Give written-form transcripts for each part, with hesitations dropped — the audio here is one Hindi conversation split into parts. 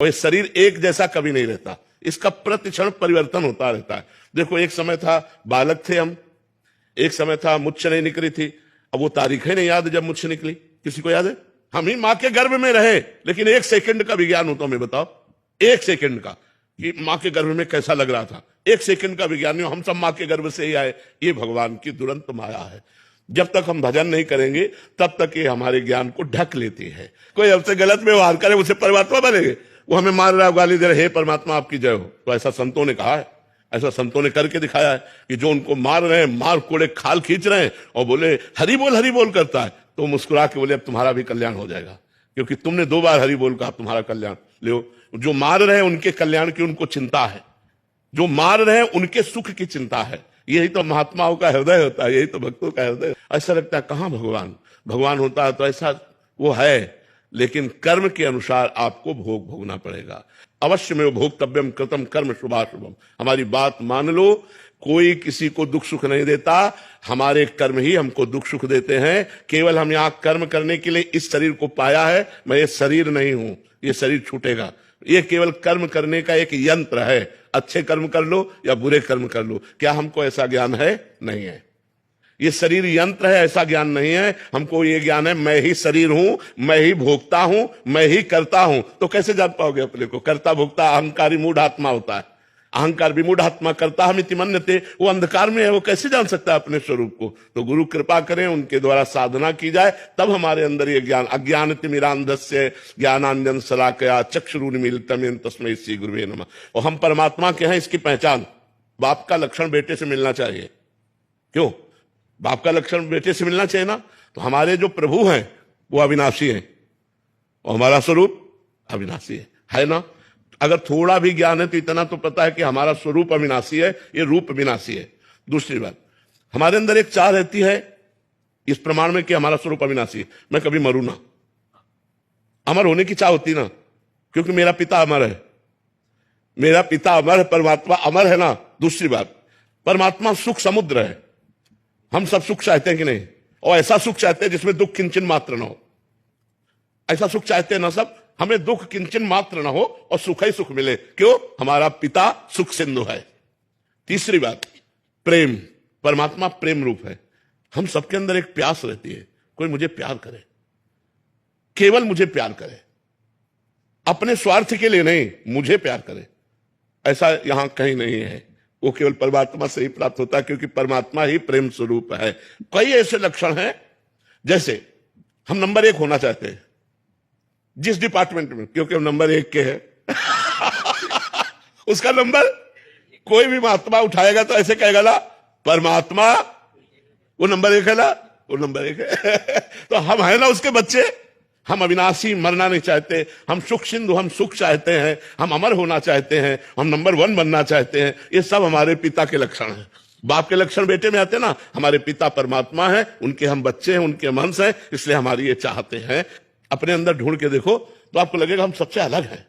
और ये शरीर एक जैसा कभी नहीं रहता, इसका प्रतिक्षण परिवर्तन होता रहता है। देखो, एक समय था बालक थे हम, एक समय था मुच्छ नहीं निकली थी। अब वो तारीखें नहीं याद जब मुच्छ निकली, किसी को याद है? हम ही मां के गर्भ में रहे, लेकिन एक सेकंड का विज्ञान हो तो हमें बताओ, एक सेकंड का, कि मां के गर्भ में कैसा लग रहा था। एक सेकंड का विज्ञान, हम सब मां के गर्भ से ही आए। ये भगवान की दुरंत माया है। जब तक हम भजन नहीं करेंगे तब तक ये हमारे ज्ञान को ढक लेती है। कोई हमसे गलत व्यवहार करे उसे परमात्मा बनेंगे, वो हमें मार रहा है, गाली दे रहा है, हे परमात्मा आपकी जय हो। तो ऐसा संतों ने कहा है, ऐसा संतों ने करके दिखाया है कि जो उनको मार रहे हैं, मार कोड़े खाल खींच रहे हैं और बोले हरि बोल करता है, तो मुस्कुरा के बोले अब तुम्हारा भी कल्याण हो जाएगा, क्योंकि तुमने 2 बार हरि बोल कहा, तुम्हारा कल्याण लो। जो मार रहे हैं उनके कल्याण की उनको चिंता है, जो मार रहे हैं उनके सुख की चिंता है। यही तो महात्माओं का हृदय होता है, यही तो भक्तों का हृदय। ऐसा लगता है कहां भगवान होता है तो ऐसा वो है, लेकिन कर्म के अनुसार आपको भोग भोगना पड़ेगा। अवश्य में भोक्तव्यम कृतम कर्म शुभाशुभम। हमारी बात मान लो, कोई किसी को दुख सुख नहीं देता, हमारे कर्म ही हमको दुख सुख देते हैं। केवल हम यहां कर्म करने के लिए इस शरीर को पाया है। मैं ये शरीर नहीं हूं, ये शरीर छूटेगा। ये केवल कर्म करने का एक यंत्र है। अच्छे कर्म कर लो या बुरे कर्म कर लो, क्या हमको ऐसा ज्ञान है? नहीं है। ये शरीर यंत्र है, ऐसा ज्ञान नहीं है। हमको ये ज्ञान है मैं ही शरीर हूं, मैं ही भोगता हूं, मैं ही करता हूं। तो कैसे जान पाओगे अपने को? कर्ता भोक्ता अहंकारी मूढ़ आत्मा होता है। अहंकार विमूढ़ आत्मा करता हम इति मन्यते, वो अंधकार में है, वो कैसे जान सकता है अपने स्वरूप को? तो गुरु कृपा करें, उनके द्वारा साधना की जाए, तब हमारे अंदर ये ज्ञान। अज्ञानतिमिरांधस्य ज्ञानांजन शलाकया चक्षुरुन्मीलितं येन तस्मै श्री गुरुवे नमः। और हम परमात्मा के हैं, इसकी पहचान बाप का लक्षण बेटे से मिलना चाहिए। क्यों? बाप का लक्षण बेटे से मिलना चाहिए ना। तो हमारे जो प्रभु हैं वो अविनाशी हैं और हमारा स्वरूप अविनाशी है ना। अगर थोड़ा भी ज्ञान है तो इतना तो पता है कि हमारा स्वरूप अविनाशी है, ये रूप विनाशी है। दूसरी बात, हमारे अंदर एक चाह रहती है इस प्रमाण में कि हमारा स्वरूप अविनाशी है, मैं कभी मरूं ना। अमर होने की चाह होती ना, क्योंकि मेरा पिता अमर है, मेरा पिता अमर है, परमात्मा अमर है ना। दूसरी बात, परमात्मा सुख समुद्र है। हम सब सुख चाहते हैं कि नहीं? और ऐसा सुख चाहते हैं जिसमें दुख किंचन मात्र ना हो। ऐसा सुख चाहते हैं ना सब, हमें दुख किंचन मात्र ना हो और सुख ही सुख मिले। क्यों? हमारा पिता सुख सिंधु है। तीसरी बात, प्रेम। परमात्मा प्रेम रूप है। हम सबके अंदर एक प्यास रहती है, कोई मुझे प्यार करे, केवल मुझे प्यार करे, अपने स्वार्थ के लिए नहीं, मुझे प्यार करे। ऐसा यहां कहीं नहीं है, वो केवल परमात्मा से ही प्राप्त होता है, क्योंकि परमात्मा ही प्रेम स्वरूप है। कई ऐसे लक्षण हैं, जैसे हम नंबर 1 होना चाहते हैं जिस डिपार्टमेंट में, क्योंकि हम नंबर 1 के हैं उसका नंबर कोई भी महात्मा उठाएगा तो ऐसे कहेगा ना, परमात्मा वो नंबर 1 है ना, वो नंबर 1 है तो हम है ना उसके बच्चे। हम अविनाशी, मरना नहीं चाहते, हम सुख सिंधु, हम सुख चाहते हैं, हम अमर होना चाहते हैं, हम नंबर 1 बनना चाहते हैं। ये सब हमारे पिता के लक्षण हैं। बाप के लक्षण बेटे में आते ना। हमारे पिता परमात्मा है, उनके हम बच्चे हैं, उनके वंश हैं, इसलिए हमारी ये चाहते हैं। अपने अंदर ढूंढ के देखो तो आपको लगेगा हम सबसे अलग हैं,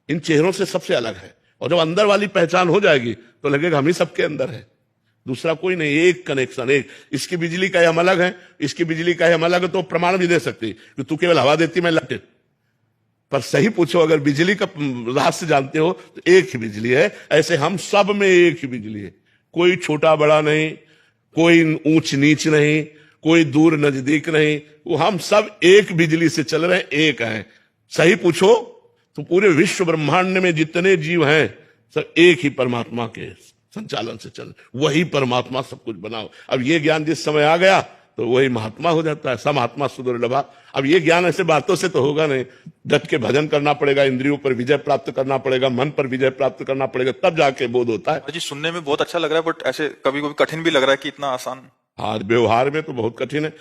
इन चेहरों से सबसे अलग है। और जब अंदर वाली पहचान हो जाएगी तो लगेगा हम ही सबके अंदर है, दूसरा कोई नहीं। एक कनेक्शन, एक। इसकी बिजली का हम अलग है, इसकी बिजली का हम अलग है, तो प्रमाण भी दे सकती कि तू केवल हवा देती, मैं लाइट। पर सही पूछो, अगर बिजली का रहस्य जानते हो तो एक ही बिजली है। ऐसे हम सब में एक ही बिजली है, कोई छोटा बड़ा नहीं, कोई ऊंच नीच नहीं, कोई दूर नजदीक नहीं। वो हम सब एक बिजली से चल रहे हैं, एक हैं। सही पूछो तो पूरे विश्व ब्रह्मांड में जितने जीव हैं सब एक ही परमात्मा के संचालन से चल, वही परमात्मा सब कुछ बनाओ। अब ये ज्ञान जिस समय आ गया तो वही महात्मा हो जाता है। सब महात्मा सुदुर्लभा। अब ये ज्ञान ऐसे बातों से तो होगा नहीं, डट के भजन करना पड़ेगा, इंद्रियों पर विजय प्राप्त करना पड़ेगा, मन पर विजय प्राप्त करना पड़ेगा, तब जाके बोध होता है। जी, सुनने में बहुत अच्छा लग रहा है, बट ऐसे कभी कभी कठिन भी लग रहा है कि इतना आसान। हाँ, व्यवहार में तो बहुत कठिन है।